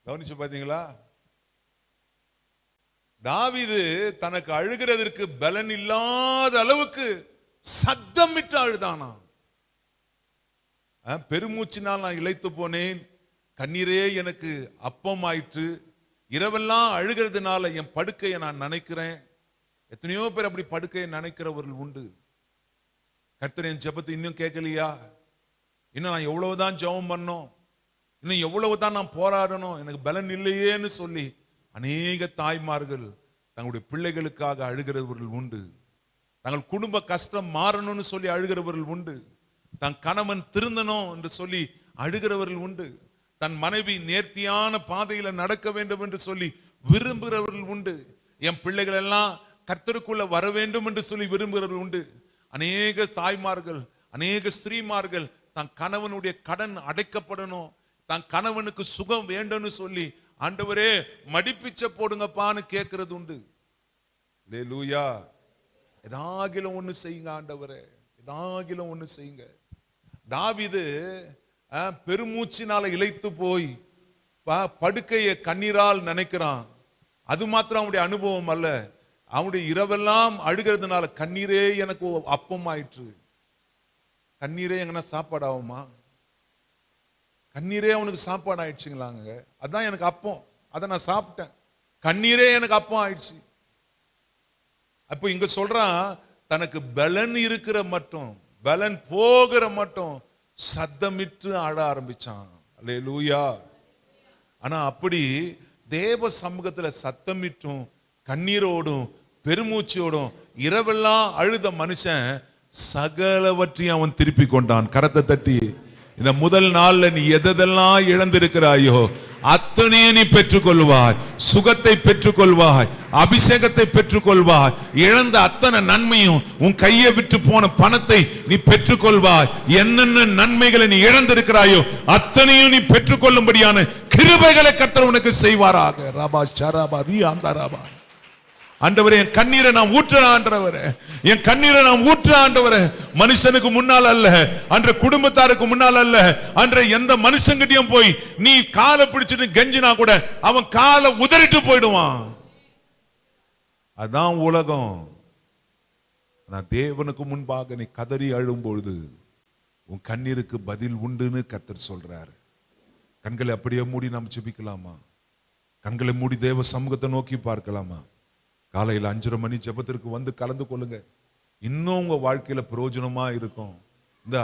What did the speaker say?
கவனிச்சு பாத்தீங்களா? தாவீது தனக்கு அழுகிறதற்கு பலன் இல்லாத அளவுக்கு சத்தமிட்டு அழுதானா. பெருமூச்சினால் நான் இளைத்து போனேன், கண்ணீரே எனக்கு அப்பம் ஆயிற்று, இரவெல்லாம் அழுகிறதுனால என் படுக்கையை நான் நினைக்கிறேன். எத்தனையோ பேர் அப்படி படுக்கையை நினைக்கிறவர்கள் உண்டு. கர்த்தர் என் ஜெபத்தை இன்னும் கேட்கலையா, இன்னும் நான் எவ்வளவுதான் ஜெபம் பண்ணோம், இன்னும் எவ்வளவுதான் நான் போராடணும், எனக்கு பலன் இல்லையேன்னு சொல்லி அநேக தாய்மார்கள் தங்களுடைய பிள்ளைகளுக்காக அழுகிறவர்கள் உண்டு. தங்கள் குடும்ப கஷ்டம் மாறணும்னு சொல்லி அழுகிறவர்கள் உண்டு. தன் கணவன் திருந்தணும் என்று சொல்லி அழுகிறவர்கள் உண்டு. தன் மனைவி நேர்த்தியான பாதையில நடக்க வேண்டும் என்று சொல்லி விரும்புகிறவர்கள் உண்டு. என் பிள்ளைகள் எல்லாம் கர்த்தருக்குள்ள வர வேண்டும் என்று சொல்லி விரும்புகிறவர்கள் உண்டு. அநேக தாய்மார்கள், அநேக ஸ்திரீமார்கள் தன் கணவனுடைய கடன் அடைக்கப்படணும், தன் கணவனுக்கு சுகம் வேண்டும்னு சொல்லி ஆண்டவரே மடிப்பிச்ச போடுங்கப்பான்னு கேட்கிறது உண்டு. அல்லேலூயா. ஏதாகிலும் ஒண்ணு செய்யுங்க ஆண்டவரே, ஏதாகிலும் ஒண்ணு செய்யுங்க. தாவீது பெருமூச்சினால இளைத்து போய் படுக்கையை கண்ணீரால் நினைக்கிறான். அது மாத்திரம் அவனுடைய அனுபவம் அல்ல, அவனுடைய இரவெல்லாம் அழுகிறதுனால கண்ணீரே எனக்கு அப்பம் ஆயிற்று. கண்ணீரே எங்கன்னா சாப்பாடு ஆகுமா? கண்ணீரே அவனுக்கு சாப்பாடு ஆயிடுச்சுங்களாங்க. அதான் எனக்கு அப்பம், அதை நான் சாப்பிட்டேன், கண்ணீரே எனக்கு அப்பம் ஆயிடுச்சு. அப்போ இங்க சொல்றான், தனக்கு பலன் இருக்கிற மட்டும், பலன் போகிற மட்டும் சத்தமிட்டு அழ ஆரம்பிச்சான். அல்லேலூயா. ஆனா அப்படி தேவ சமூகத்துல சத்தமிட்டும் கண்ணீரோடும் பெருமூச்சோடும் இரவெல்லாம் அழுத மனுஷன் சகலவற்றையும் அவன் திருப்பி கொண்டான். கரத்தை தட்டி, இந்த முதல் நாள்ல நீ எதெல்லாம் இழந்திருக்கிறாயோ அத்தனையும் நீ பெற்றுக்கொள்வாய். சுகத்தை பெற்றுக்கொள்வாய், அபிஷேகத்தை பெற்றுக்கொள்வாய், இழந்த அத்தனை நன்மையும், உன் கையை விட்டு போன பணத்தை நீ பெற்றுக்கொள்வாய். என்னென்ன நன்மைகளை நீ இழந்திருக்கிறாயோ அத்தனையும் நீ பெற்றுக்கொள்ளும்படியான கிருபைகளை கர்த்தர் உனக்கு செய்வாராக. ராபா ஷராபா ரி ஆந்தாராபா. ஆண்டவரே என் கண்ணீரை நான் ஊற்றுறேன், ஆண்டவரே என் கண்ணீரை நான் ஊற்றுறேன் ஆண்டவரே. மனுஷனுக்கு முன்னால் அல்ல, அன்ற குடும்பத்தாருக்கு முன்னால் அல்ல, அன்ற எந்த மனுஷங்கிட்டையும் போய் நீ காலை பிடிச்சிட்டு கெஞ்சினா கூட அவன் காலை உதறிட்டு போயிடுவான். அதான் உலகம். நான் தேவனுக்கு முன்பாக நீ கதறி அழும் பொழுது உன் கண்ணீருக்கு பதில் உண்டுன்னு கர்த்தர் சொல்றாரு. கண்களை அப்படியே மூடி நாம் ஜெபிக்கலாமா? கண்களை மூடி தேவ சமூகத்தை நோக்கி பார்க்கலாமா? காலையில் 5:30 மணி ஜெபத்திற்கு வந்து கலந்து கொள்ளுங்க. இன்னும் உங்க வாழ்க்கையில பிரயோஜனமா இருக்கும். இந்த